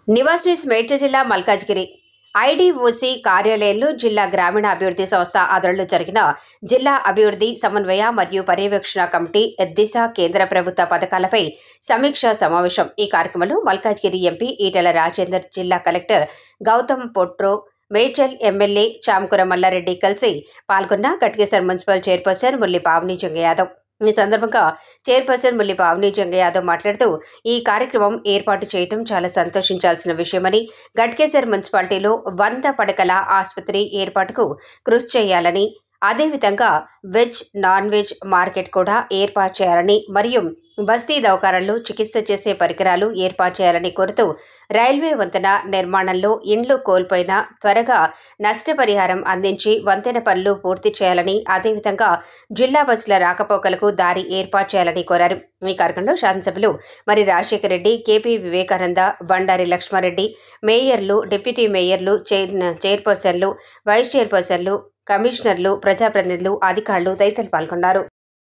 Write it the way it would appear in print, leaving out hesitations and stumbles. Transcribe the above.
నివాస్ మేడ్చల్ జిల్లా మల్కాజ్గిరి ఐడీఓసీ కార్యాలయంలో జిల్లా గ్రామీణ అభివృద్ధి సంస్థ ఆధ్వర్యంలో జరిగిన జిల్లా అభివృద్ధి సమన్వయ మరియు పర్యవేక్షణ కమిటీ దిశ కేంద్ర ప్రభుత్వ పథకాలపై సమీక్షా సమావేశం. ఈ కార్యక్రమంలో మల్కాజ్గిరి ఎంపీ ఈటెల రాజేందర్, జిల్లా కలెక్టర్ గౌతమ్ పొట్రో, మేడ్చల్ ఎమ్మెల్యే చామకూర మల్లారెడ్డి కలిసి పాల్గొన్న గట్కేసర్ మున్సిపల్ చైర్పర్సన్ ముల్లి పావని జంగ యాదవ్. ఈ సందర్భంగా చైర్పర్సన్ ముల్లి పావని జంగ యాదవ్ మాట్లాడుతూ, ఈ కార్యక్రమం ఏర్పాటు చేయడం చాలా సంతోషించాల్సిన విషయమని, గట్కేసర్ మున్సిపాలిటీలో 100 పడకల ఆసుపత్రి ఏర్పాటుకు కృషి చేయాలని, అదేవిధంగా వెజ్, నాన్ వెజ్ మార్కెట్ కూడా ఏర్పాటు చేయాలని మరియు బస్తీ దవాఖానాల్లో చికిత్స చేసే పరికరాలు ఏర్పాటు చేయాలని కోరుతూ, రైల్వే వంతెన నిర్మాణంలో ఇండ్లు కోల్పోయిన త్వరగా నష్టపరిహారం అందించి వంతెన పనులు పూర్తి చేయాలని, అదేవిధంగా జిల్లా బస్సుల రాకపోకలకు దారి ఏర్పాటు చేయాలని కోరారు. ఈ కార్యక్రమంలో శాసనసభ్యులు మరి రాజశేఖర రెడ్డి, కేపీ వివేకానంద, బండారి లక్ష్మారెడ్డి, మేయర్లు, డిప్యూటీ మేయర్లు, చైర్పర్సన్లు, వైస్ చైర్పర్సన్లు, కమిషనర్లు, ప్రజాప్రతినిధులు, అధికారులు తదితరులు పాల్గొన్నారు.